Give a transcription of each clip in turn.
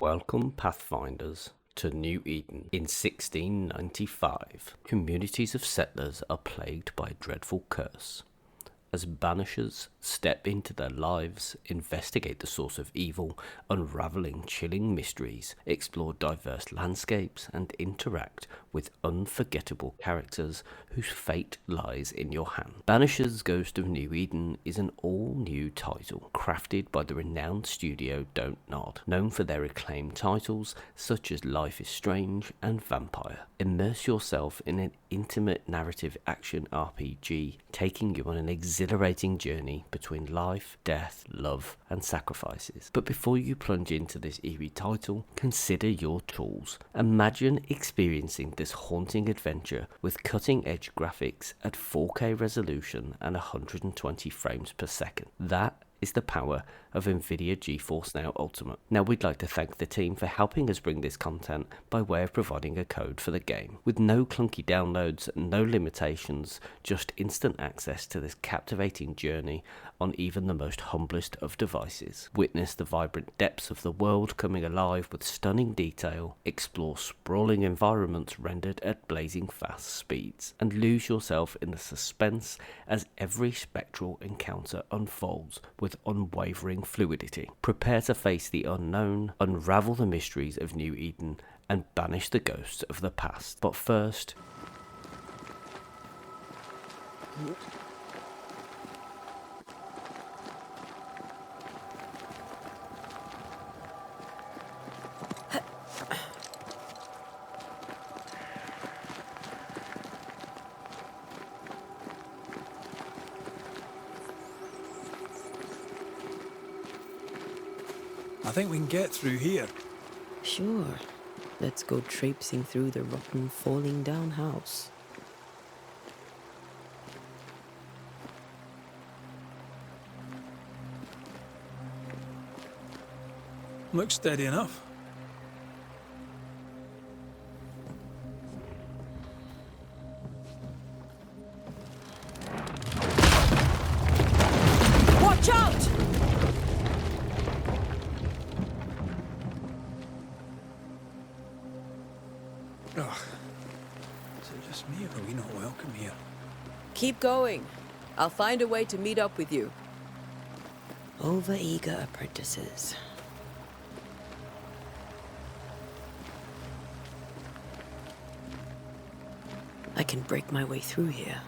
Welcome, Pathfinders, to New Eden in 1695. Communities of settlers are plagued by a dreadful curse. As Banishers step into their lives, investigate the source of evil, unraveling chilling mysteries, explore diverse landscapes, and interact with unforgettable characters whose fate lies in your hand. Banishers Ghost of New Eden is an all-new title crafted by the renowned studio Don't Nod, known for their acclaimed titles such as Life is Strange and Vampire. Immerse yourself in an intimate narrative action RPG, taking you on an exhilarating journey between life, death, love, and sacrifices. But before you plunge into this eerie title, consider your tools. Imagine experiencing this haunting adventure with cutting-edge graphics at 4K resolution and 120 frames per second. That is the power of Nvidia GeForce NOW Ultimate. Now, we'd like to thank the team for helping us bring this content by way of providing a code for the game. With no clunky downloads, no limitations, just instant access to this captivating journey on even the most humblest of devices. Witness the vibrant depths of the world coming alive with stunning detail, explore sprawling environments rendered at blazing fast speeds, and lose yourself in the suspense as every spectral encounter unfolds with unwavering fluidity. Prepare to face the unknown, unravel the mysteries of New Eden, and banish the ghosts of the past. But first... I think we can get through here. Sure. Let's go traipsing through the rotten, falling down house. Looks steady enough. Watch out! Ugh. Is it just me, or are we not welcome here? Keep going. I'll find a way to meet up with you. Overeager apprentices. I can break my way through here.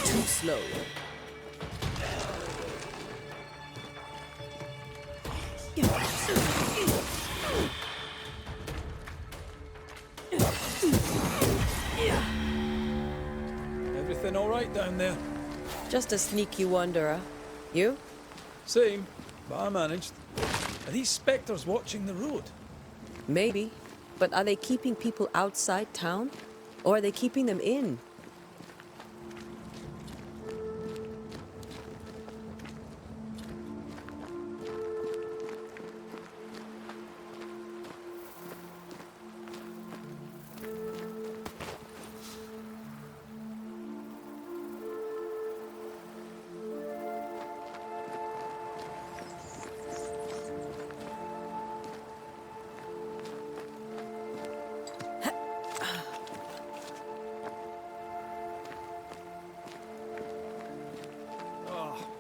Too slow. Everything all right down there? Just a sneaky wanderer. You? Same, but I managed. Are these specters watching the road? Maybe. But are they keeping people outside town? Or are they keeping them in?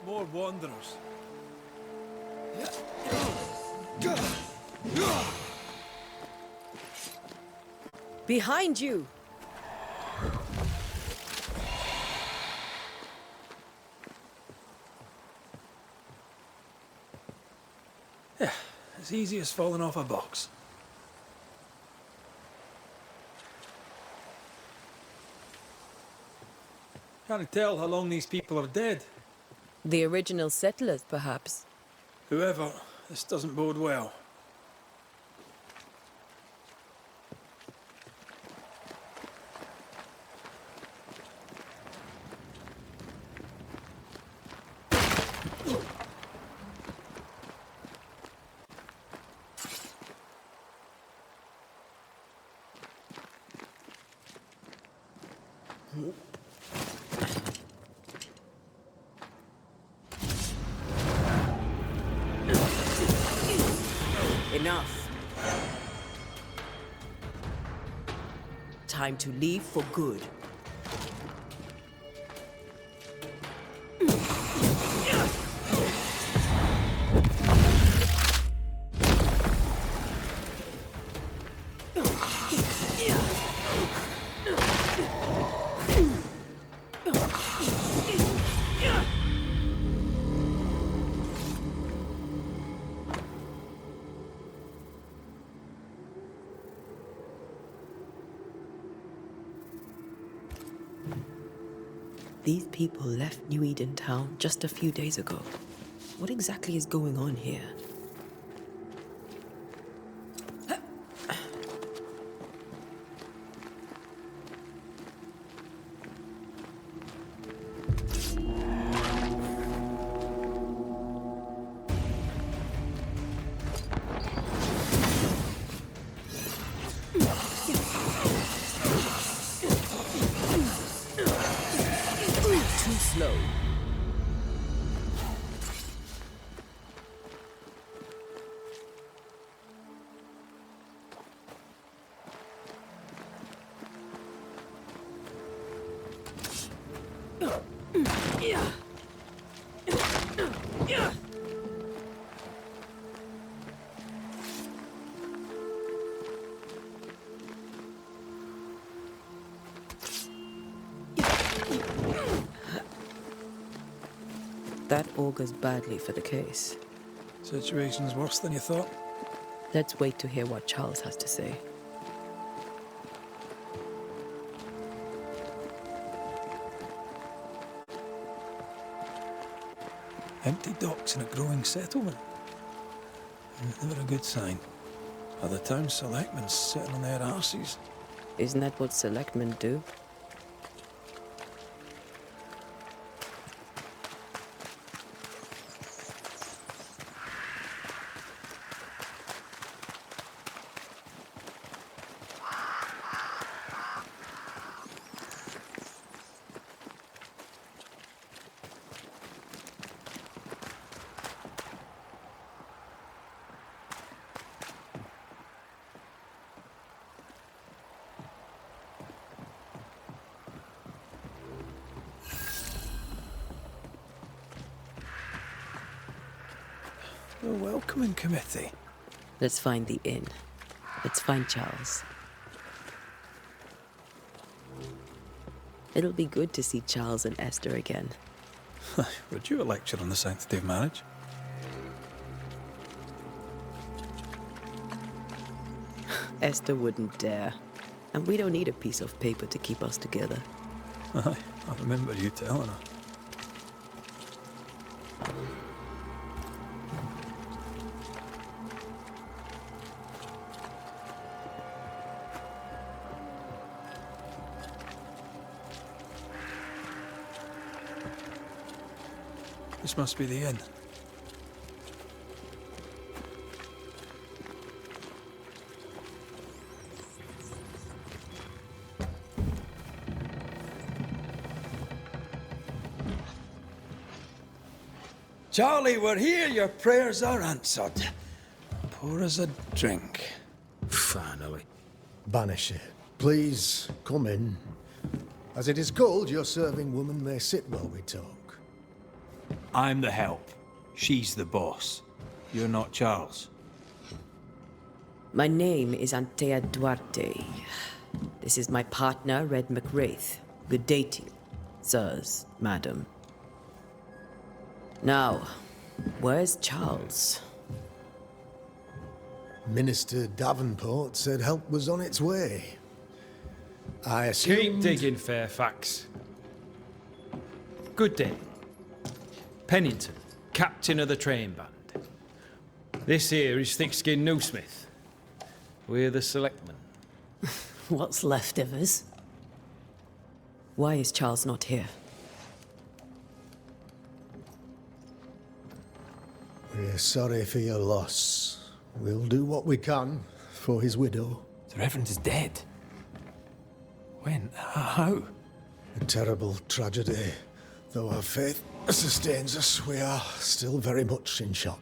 More wanderers. Behind you! Yeah, as easy as falling off a box. Can't tell how long these people are dead. The original settlers, perhaps. Whoever, this doesn't bode well. Enough. Time to leave for good. These people left New Eden Town just a few days ago. What exactly is going on here? Too slow. That augurs badly for the case. Situation's worse than you thought. Let's wait to hear what Charles has to say. Empty docks in a growing settlement. Never a good sign. Are the town selectmen sitting on their arses? Isn't that what selectmen do? A welcoming committee. Let's find the inn. Let's find Charles. It'll be good to see Charles and Esther again. Would you a lecture on the sanctity of marriage? Esther wouldn't dare. And we don't need a piece of paper to keep us together. Aye, I remember you telling her. This must be the inn. Charlie, we're here. Your prayers are answered. Pour us a drink. Finally. Banisher, please come in. As it is called, your serving woman may sit while we talk. I'm the help. She's the boss. You're not Charles. My name is Antea Duarte. This is my partner, Red McWraith. Good day to you, sirs, madam. Now, where's Charles? Minister Davenport said help was on its way. I assumed... Keep digging, Fairfax. Good day. Pennington, captain of the train band. This here is Thick-Skinned Newsmith. We're the selectmen. What's left of us? Why is Charles not here? We're sorry for your loss. We'll do what we can for his widow. The Reverend is dead. When? How? A terrible tragedy. Though our faith sustains us, we are still very much in shock.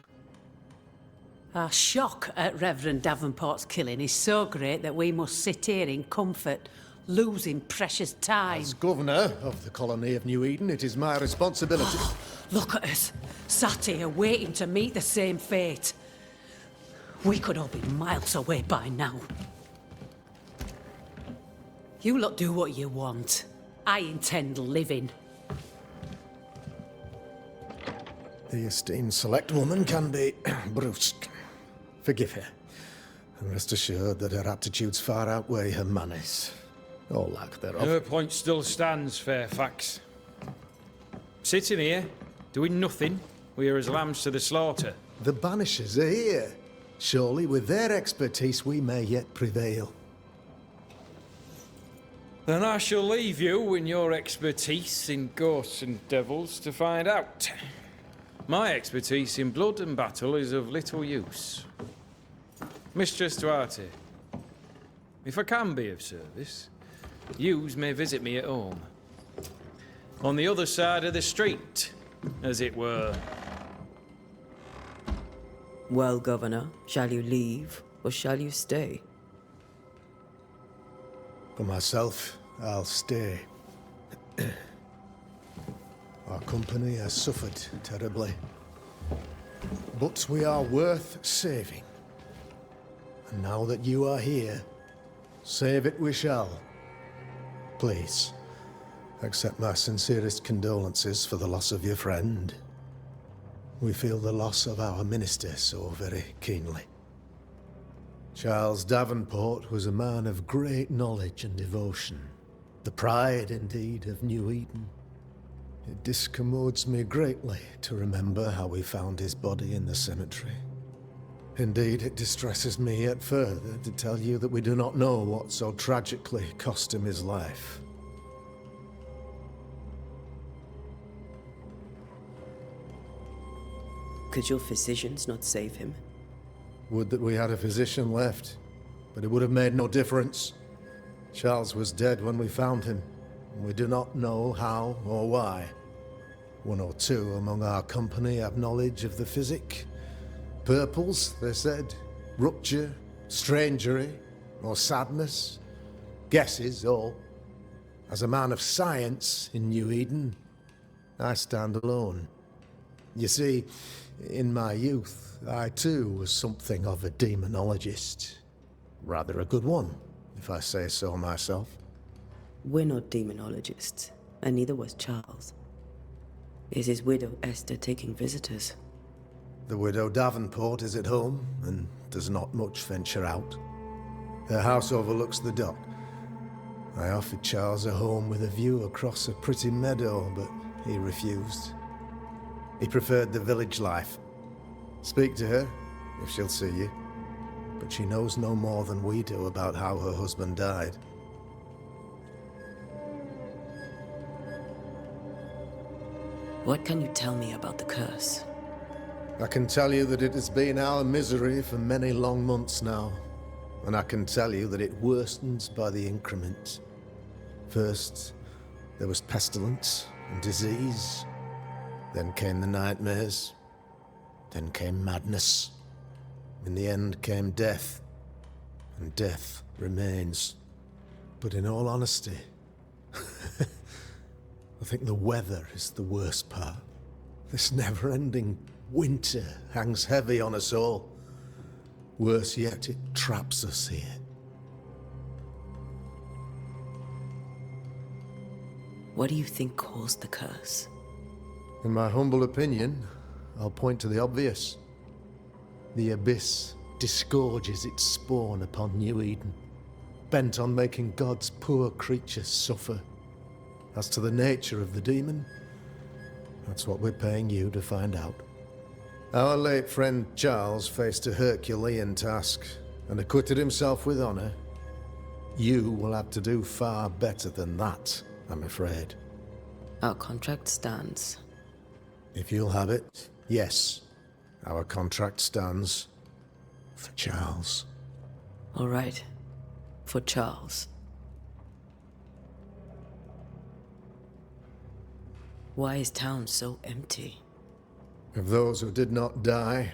Our shock at Reverend Davenport's killing is so great that we must sit here in comfort, losing precious time. As governor of the colony of New Eden, it is my responsibility. Look at us, sat here waiting to meet the same fate. We could all be miles away by now. You lot do what you want. I intend living. The esteemed select woman can be brusque. Forgive her. And rest assured that her aptitudes far outweigh her manners. Or lack thereof. Her point still stands, Fairfax. Sitting here, doing nothing, we are as lambs to the slaughter. The Banishers are here. Surely with their expertise we may yet prevail. Then I shall leave you and your expertise in ghosts and devils to find out. My expertise in blood and battle is of little use. Mistress Duarte, if I can be of service, yous may visit me at home. On the other side of the street, as it were. Well, Governor, shall you leave or shall you stay? For myself, I'll stay. Our company has suffered terribly. But we are worth saving. And now that you are here, save it we shall. Please, accept my sincerest condolences for the loss of your friend. We feel the loss of our minister so very keenly. Charles Davenport was a man of great knowledge and devotion. The pride, indeed, of New Eden. It discommodes me greatly to remember how we found his body in the cemetery. Indeed, it distresses me yet further to tell you that we do not know what so tragically cost him his life. Could your physicians not save him? Would that we had a physician left, but it would have made no difference. Charles was dead when we found him, and we do not know how or why. One or two among our company have knowledge of the physic. Purples, they said, rupture, strangery, or sadness. Guesses, all. As a man of science in New Eden, I stand alone. You see, in my youth, I too was something of a demonologist. Rather a good one, if I say so myself. We're not demonologists, and neither was Charles. Is his widow Esther taking visitors? The widow Davenport is at home, and does not much venture out. Her house overlooks the dock. I offered Charles a home with a view across a pretty meadow, but he refused. He preferred the village life. Speak to her, if she'll see you. But she knows no more than we do about how her husband died. What can you tell me about the curse? I can tell you that it has been our misery for many long months now. And I can tell you that it worstens by the increment. First, there was pestilence and disease. Then came the nightmares. Then came madness. In the end came death. And death remains. But in all honesty, I think the weather is the worst part. This never-ending winter hangs heavy on us all. Worse yet, it traps us here. What do you think caused the curse? In my humble opinion, I'll point to the obvious. The abyss disgorges its spawn upon New Eden, bent on making God's poor creatures suffer. As to the nature of the demon, That's what we're paying you to find out. Our late friend Charles faced a Herculean task and acquitted himself with honor. You will have to do far better than that, I'm afraid. Our contract stands. If you'll have it, yes. Our contract stands for Charles. All right. For Charles. Why is town so empty? Of those who did not die,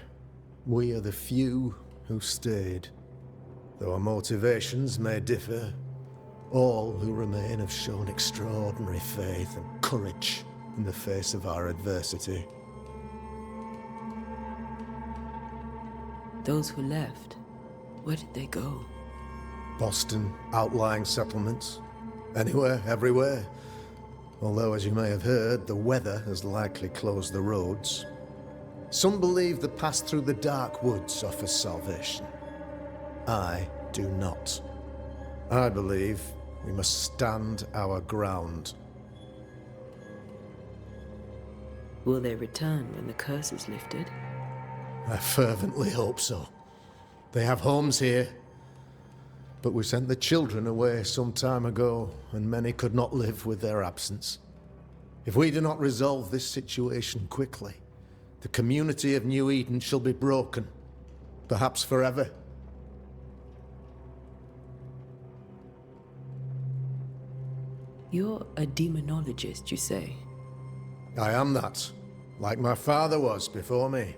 we are the few who stayed. Though our motivations may differ, all who remain have shown extraordinary faith and courage in the face of our adversity. Those who left, where did they go? Boston, outlying settlements. Anywhere, everywhere. Although, as you may have heard, the weather has likely closed the roads. Some believe the path through the dark woods offers salvation. I do not. I believe we must stand our ground. Will they return when the curse is lifted? I fervently hope so. They have homes here. But we sent the children away some time ago, and many could not live with their absence. If we do not resolve this situation quickly, the community of New Eden shall be broken, perhaps forever. You're a demonologist, you say? I am that, like my father was before me.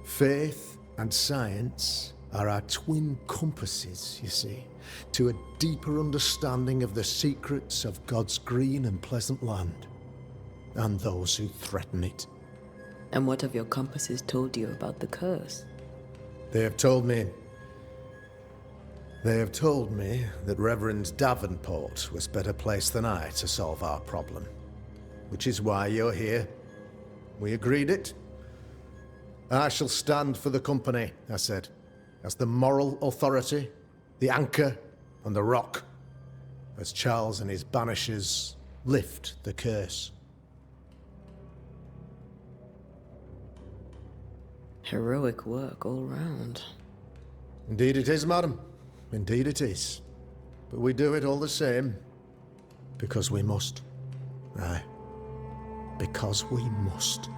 Faith and science are our twin compasses, you see, to a deeper understanding of the secrets of God's green and pleasant land, and those who threaten it. And what have your compasses told you about the curse? They have told me that Reverend Davenport was better placed than I to solve our problem. Which is why you're here. We agreed it. I shall stand for the company, I said, as the moral authority, the anchor, and the rock, as Charles and his Banishers lift the curse. Heroic work all round. Indeed it is, madam. Indeed it is. But we do it all the same. Because we must. Aye. Because we must.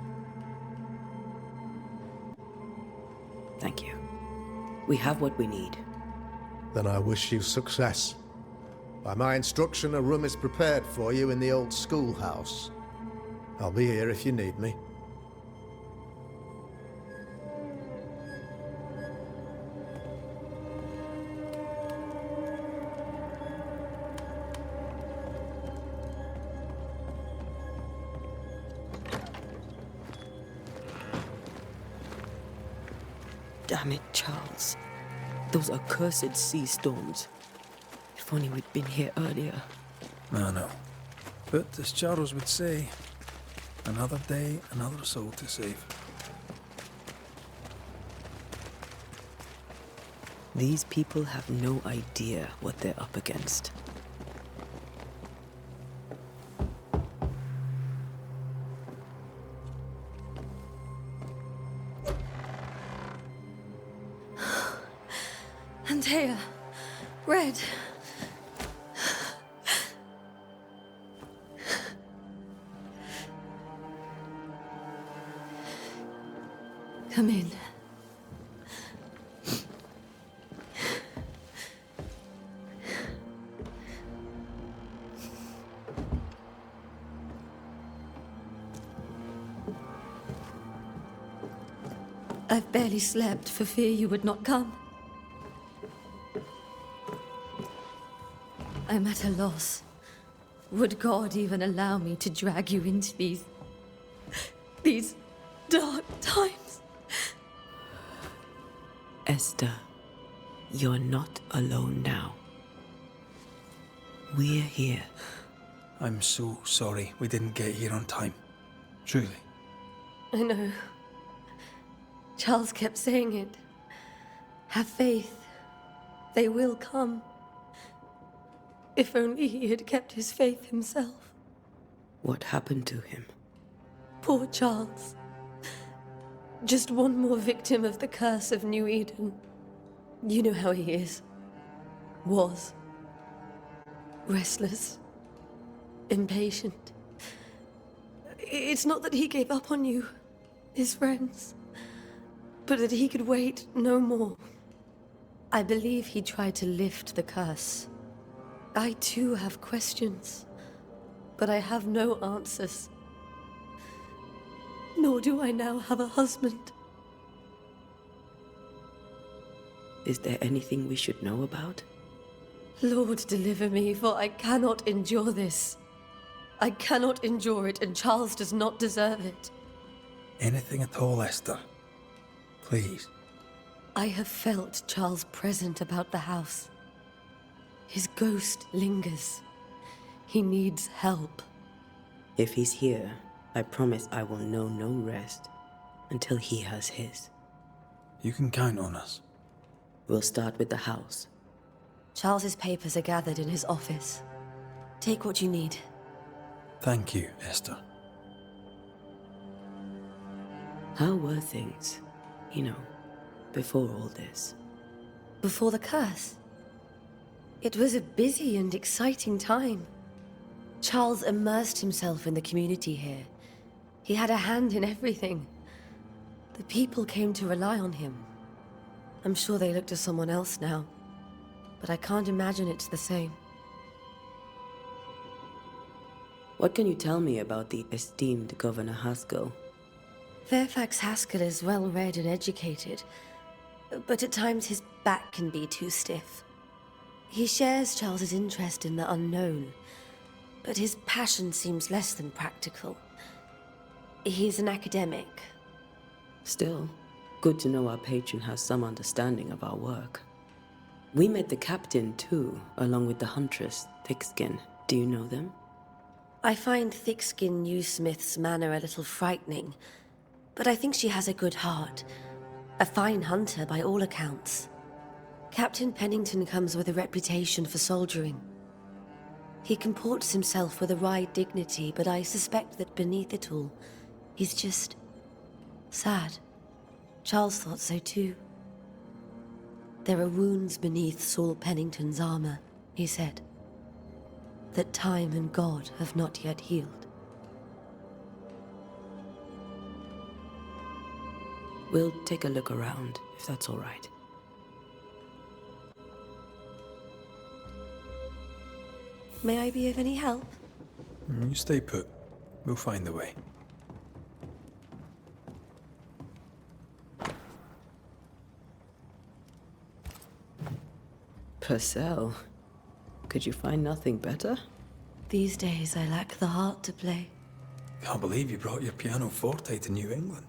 Thank you. We have what we need. Then I wish you success. By my instruction, a room is prepared for you in the old schoolhouse. I'll be here if you need me. Damn it, Charles. Those accursed sea storms. If only we'd been here earlier. No. But as Charles would say, another day, another soul to save. These people have no idea what they're up against. Antea, Red. Come in. I've barely slept for fear you would not come. I'm at a loss. Would God even allow me to drag you into these dark times? Esther, you're not alone now. We're here. I'm so sorry we didn't get here on time. Truly. I know. Charles kept saying it. Have faith. They will come. If only he had kept his faith himself. What happened to him? Poor Charles. Just one more victim of the curse of New Eden. You know how he is. Was. Restless. Impatient. It's not that he gave up on you, his friends, but that he could wait no more. I believe he tried to lift the curse. I too have questions, but I have no answers. Nor do I now have a husband. Is there anything we should know about? Lord, deliver me, for I cannot endure this. I cannot endure it, and Charles does not deserve it. Anything at all, Esther. Please. I have felt Charles present about the house. His ghost lingers. He needs help. If he's here, I promise I will know no rest until he has his. You can count on us. We'll start with the house. Charles's papers are gathered in his office. Take what you need. Thank you, Esther. How were things, before all this? Before the curse, it was a busy and exciting time. Charles immersed himself in the community here. He had a hand in everything. The people came to rely on him. I'm sure they look to someone else now, but I can't imagine it's the same. What can you tell me about the esteemed Governor Haskell? Fairfax Haskell is well read and educated, but at times his back can be too stiff. He shares Charles's interest in the unknown, but his passion seems less than practical. He's an academic. Still, good to know our patron has some understanding of our work. We met the captain too, along with the huntress, Thickskin. Do you know them? I find Thickskin Newsmith's manner a little frightening, but I think she has a good heart. A fine hunter by all accounts. Captain Pennington comes with a reputation for soldiering. He comports himself with a wry dignity, but I suspect that beneath it all, he's just sad. Charles thought so too. There are wounds beneath Saul Pennington's armor, he said, that time and God have not yet healed. We'll take a look around, if that's all right. May I be of any help? You stay put. We'll find a way. Purcell, could you find nothing better? These days I lack the heart to play. Can't believe you brought your pianoforte to New England.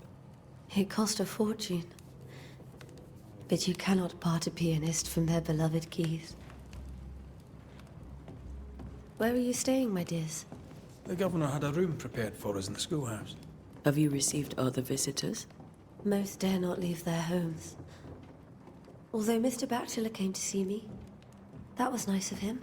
It cost a fortune. But you cannot part a pianist from their beloved keys. Where are you staying, my dears? The governor had a room prepared for us in the schoolhouse. Have you received other visitors? Most dare not leave their homes. Although Mr. Bachelor came to see me. That was nice of him.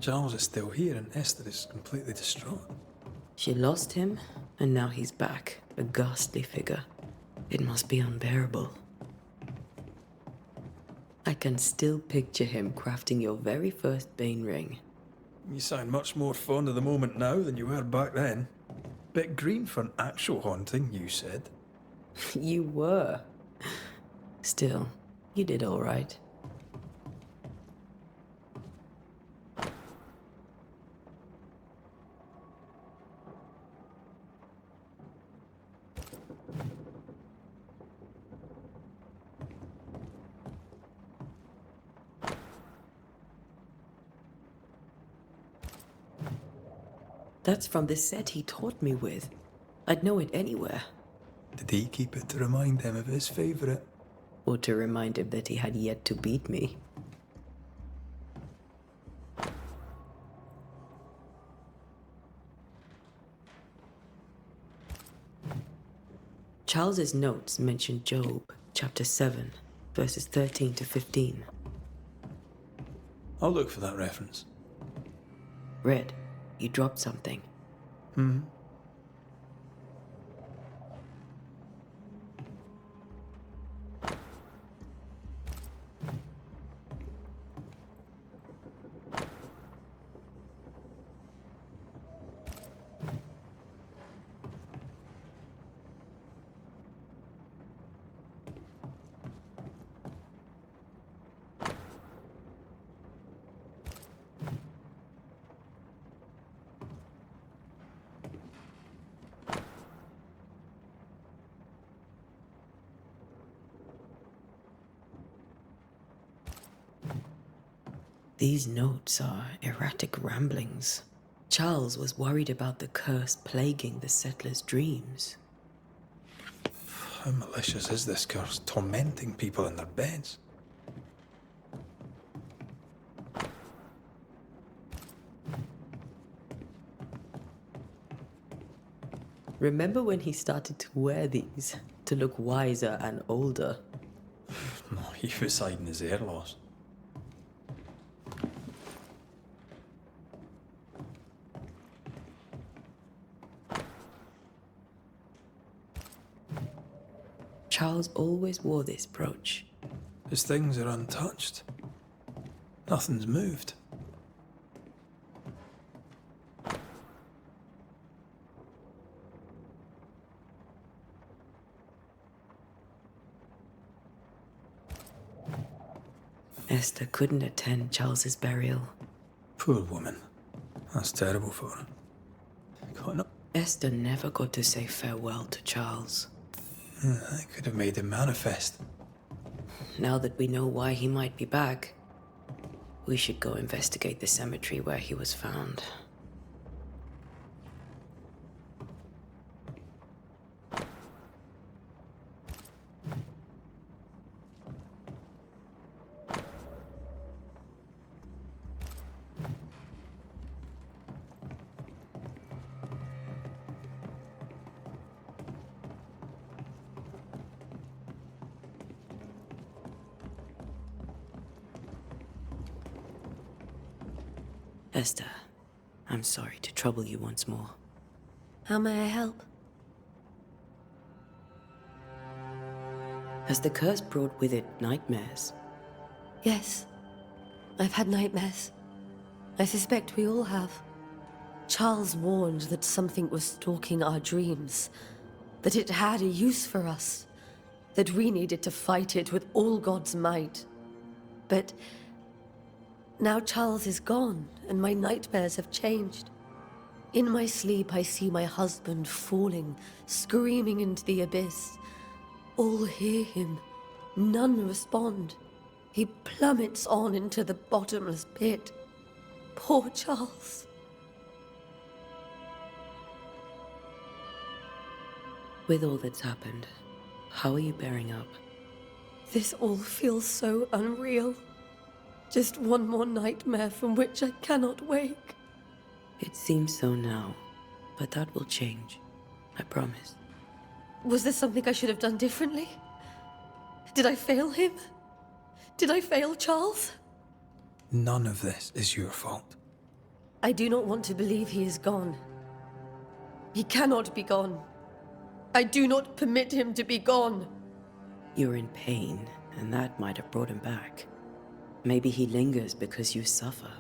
Charles is still here and Esther is completely distraught. She lost him, and now he's back, a ghastly figure. It must be unbearable. I can still picture him crafting your very first Bane ring. You sound much more fond of the moment now than you were back then. Bit green for an actual haunting, you said. You were. Still, you did all right. That's from the set he taught me with. I'd know it anywhere. Did he keep it to remind him of his favourite? Or to remind him that he had yet to beat me. Charles's notes mention Job, chapter 7, verses 13 to 15. I'll look for that reference. Red, you dropped something. These notes are erratic ramblings. Charles was worried about the curse plaguing the settlers' dreams. How malicious is this curse, tormenting people in their beds? Remember when he started to wear these to look wiser and older? No, he was hiding his hair loss. Charles always wore this brooch. His things are untouched. Nothing's moved. Esther couldn't attend Charles's burial. Poor woman. That's terrible for her. God, no. Esther never got to say farewell to Charles. I could have made him manifest. Now that we know why he might be back, we should go investigate the cemetery where he was found. Esther, I'm sorry to trouble you once more. How may I help? Has the curse brought with it nightmares? Yes. I've had nightmares. I suspect we all have. Charles warned that something was stalking our dreams, that it had a use for us, that we needed to fight it with all God's might. But now Charles is gone, and my nightmares have changed. In my sleep, I see my husband falling, screaming into the abyss. All hear him. None respond. He plummets on into the bottomless pit. Poor Charles. With all that's happened, how are you bearing up? This all feels so unreal. Just one more nightmare from which I cannot wake. It seems so now, but that will change. I promise. Was there something I should have done differently? Did I fail him? Did I fail Charles? None of this is your fault. I do not want to believe he is gone. He cannot be gone. I do not permit him to be gone. You're in pain, and that might have brought him back. Maybe he lingers because you suffer.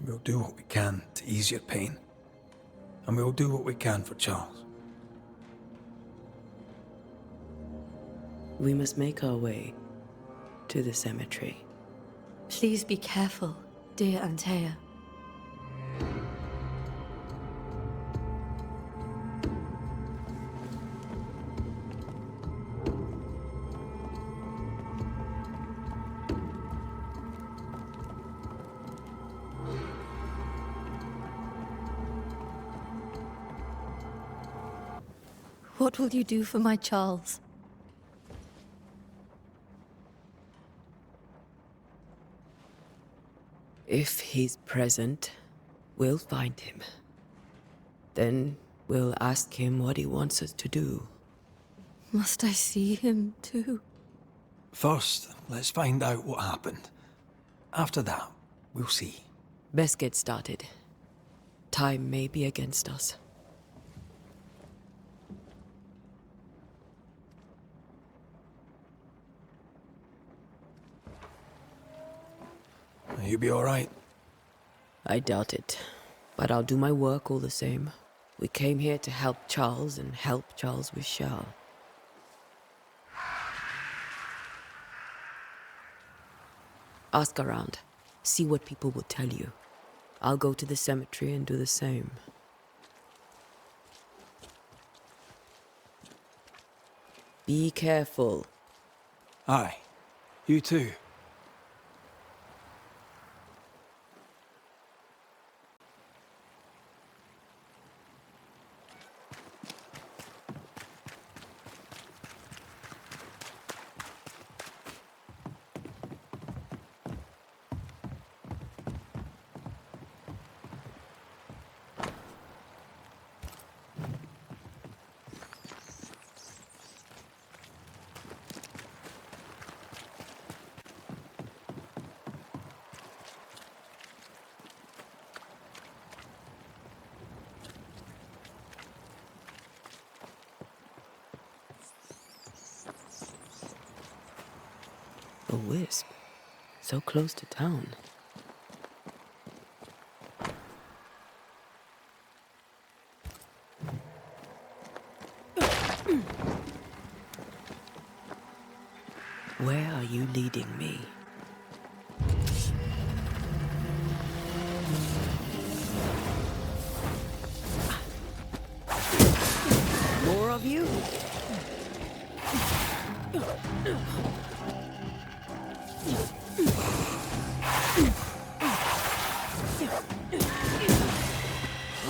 We'll do what we can to ease your pain. And we'll do what we can for Charles. We must make our way to the cemetery. Please be careful, dear Antea. What will you do for my Charles? If he's present, we'll find him. Then we'll ask him what he wants us to do. Must I see him too? First, let's find out what happened. After that, we'll see. Best get started. Time may be against us. You be alright? I doubt it, but I'll do my work all the same. We came here to help Charles and help Charles with Shao. Ask around. See what people will tell you. I'll go to the cemetery and do the same. Be careful. Aye. You too. A wisp. So close to town. Where are you leading me? More of you?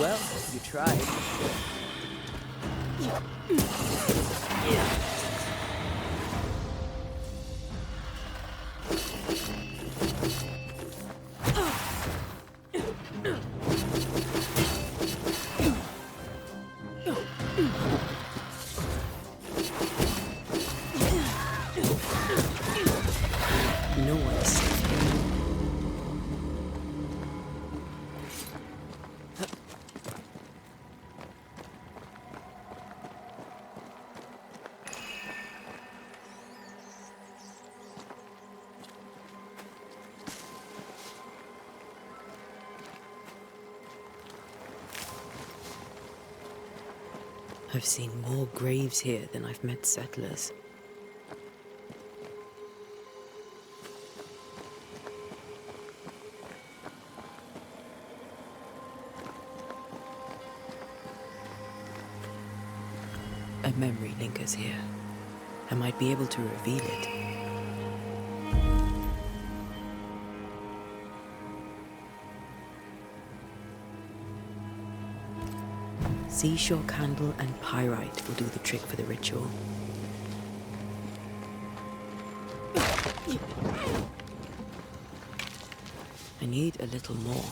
Well, you tried. No one's safe here. I've seen more graves here than I've met settlers. A memory lingers here. I might be able to reveal it. Seashore candle and pyrite will do the trick for the ritual. I need a little more.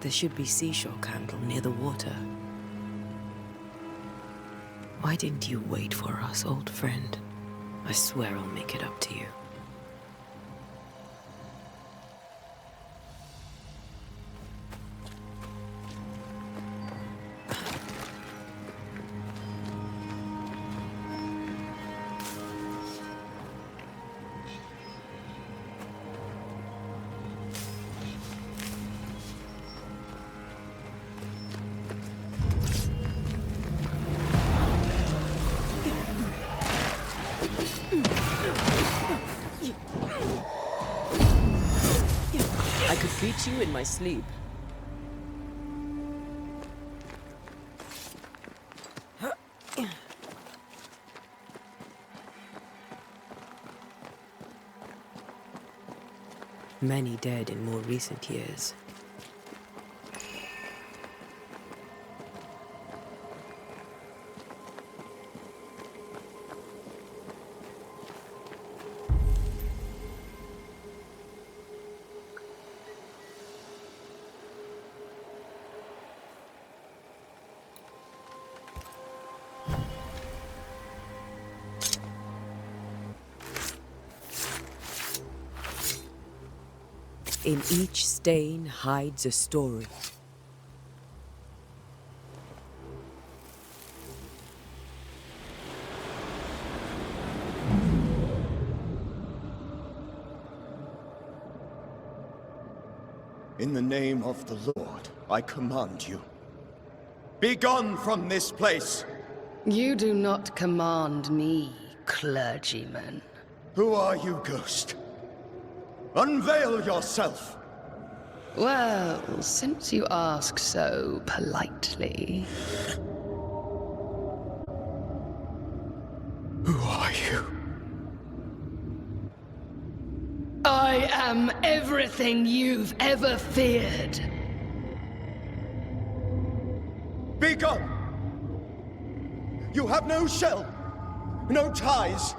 There should be seashore candle near the water. Why didn't you wait for us, old friend? I swear I'll make it up to you. I could beat you in my sleep. Many dead in more recent years. In each stain hides a story. In the name of the Lord, I command you. Be gone from this place! You do not command me, clergyman. Who are you, ghost? Unveil yourself! Well, since you ask so politely... Who are you? I am everything you've ever feared. Be gone! You have no shell, no ties,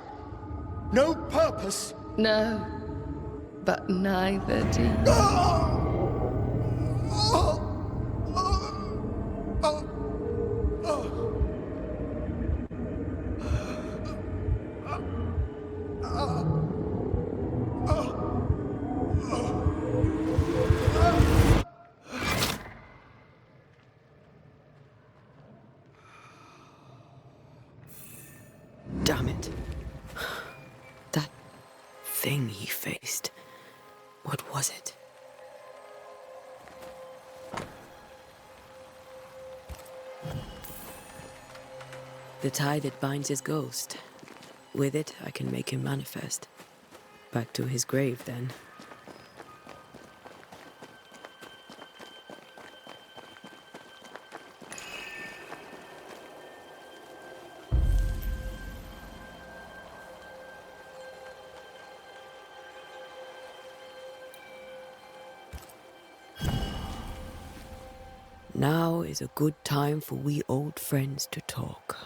no purpose. No, but neither do you. Damn it. That thing he faced. What was it? The tie that binds his ghost. With it, I can make him manifest. Back to his grave, then. Now is a good time for we old friends to talk.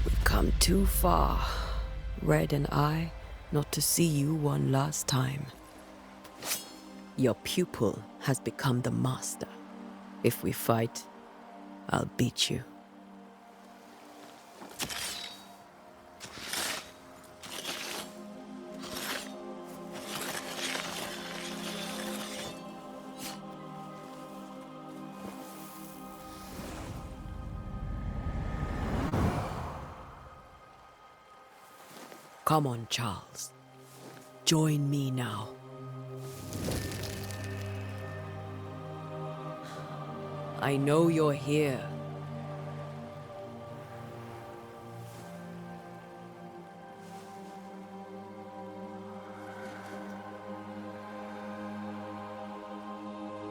We've come too far, Red and I, not to see you one last time. Your pupil has become the master. If we fight, I'll beat you. Come on, Charles. Join me now. I know you're here.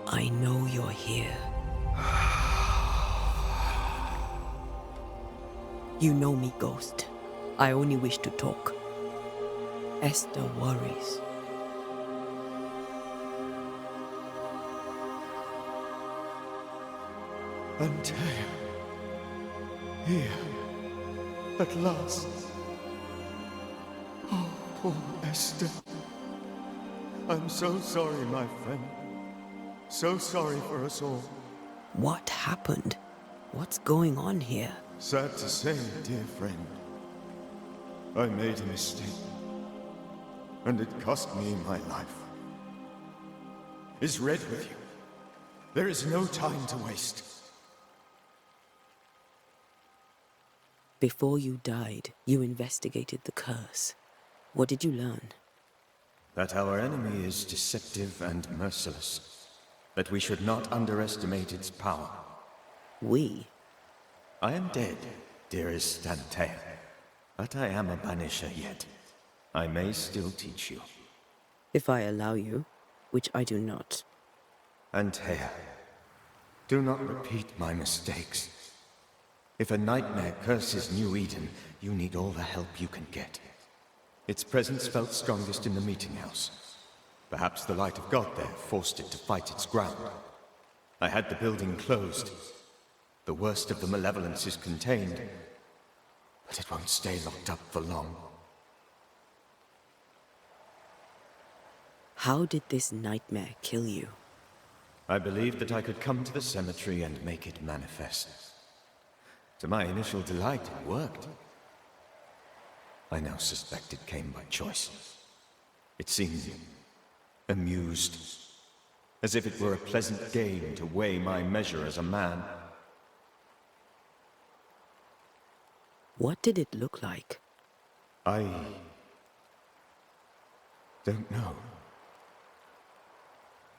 I know you're here. You know me, Ghost. I only wish to talk. Esther worries. Until here, at last. Oh, poor Esther. I'm so sorry, my friend. So sorry for us all. What happened? What's going on here? Sad to say, dear friend, I made a mistake. And it cost me my life. Is Red with you? There is no time to waste. Before you died, you investigated the curse. What did you learn? That our enemy is deceptive and merciless. That we should not underestimate its power. We? I am dead, dearest Antea. But I am a banisher yet. I may still teach you. If I allow you, which I do not. Antea, do not repeat my mistakes. If a nightmare curses New Eden, you need all the help you can get. Its presence felt strongest in the meeting house. Perhaps the light of God there forced it to fight its ground. I had the building closed. The worst of the malevolence is contained, but it won't stay locked up for long. How did this nightmare kill you? I believed that I could come to the cemetery and make it manifest. To my initial delight, it worked. I now suspect it came by choice. It seemed amused, as if it were a pleasant game to weigh my measure as a man. What did it look like? I don't know.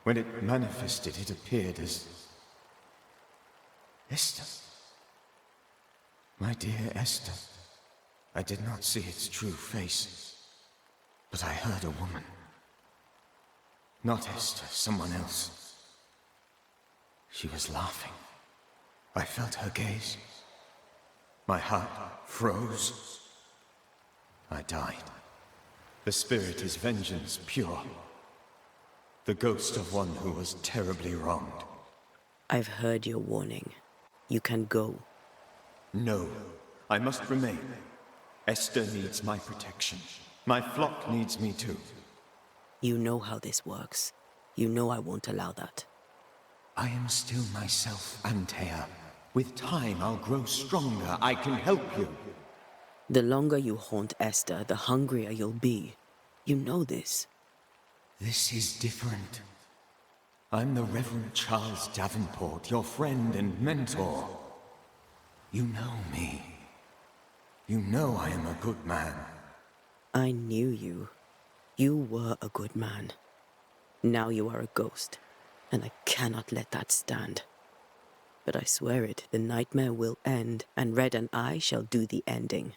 When it manifested, it appeared as Esther. My dear Esther. I did not see its true face, but I heard a woman. Not Esther, someone else. She was laughing. I felt her gaze. My heart froze. I died. The spirit is vengeance pure. The ghost of one who was terribly wronged. I've heard your warning. You can go. No, I must remain. Esther needs my protection. My flock needs me too. You know how this works. You know I won't allow that. I am still myself, Antea. With time, I'll grow stronger. I can help you. The longer you haunt Esther, the hungrier you'll be. You know this. This is different. I'm the Reverend Charles Davenport, your friend and mentor. You know me. You know I am a good man. I knew you. You were a good man. Now you are a ghost, and I cannot let that stand. But I swear it, the nightmare will end, and Red and I shall do the ending.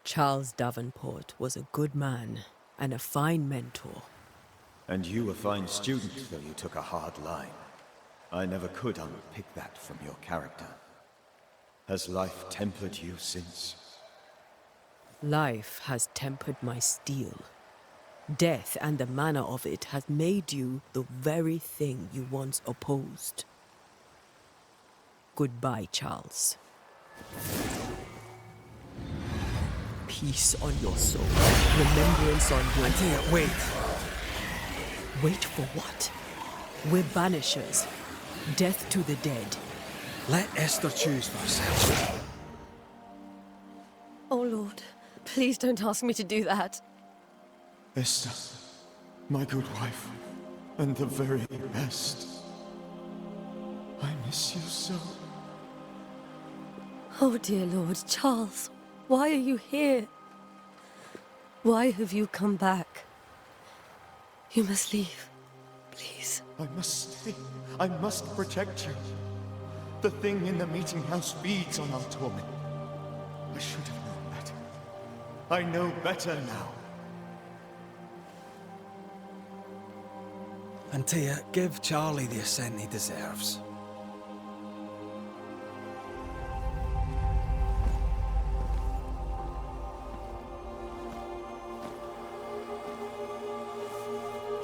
Charles Davenport was a good man and a fine mentor. And you a fine student, though you took a hard line. I never could unpick that from your character. Has life tempered you since? Life has tempered my steel. Death and the manner of it has made you the very thing you once opposed. Goodbye, Charles. Peace on your soul. Remembrance on your... Antea, wait. Wait for what? We're banishers. Death to the dead. Let Esther choose for herself. Oh, Lord. Please don't ask me to do that. Esther, my good wife, and the very best. I miss you so. Oh, dear Lord, Charles, why are you here? Why have you come back? You must leave, please. I must stay. I must protect you. The thing in the meeting house feeds on our torment. I should have known better. I know better now. Antea, give Charlie the ascent he deserves.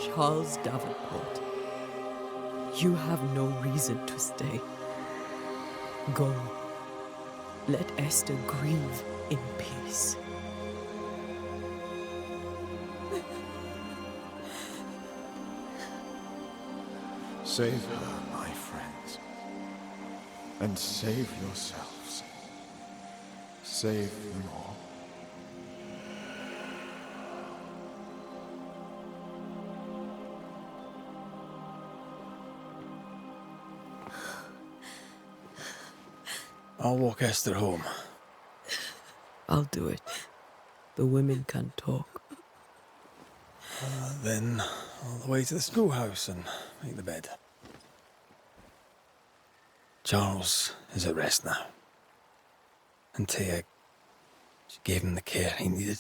Charles Davenport, you have no reason to stay. Go. Let Esther grieve in peace. Save her, my friends. And save yourselves. Save them all. I'll walk Esther home. I'll do it. The women can talk. Then all the way to the schoolhouse and make the bed. Charles is at rest now. And Taya, she gave him the care he needed.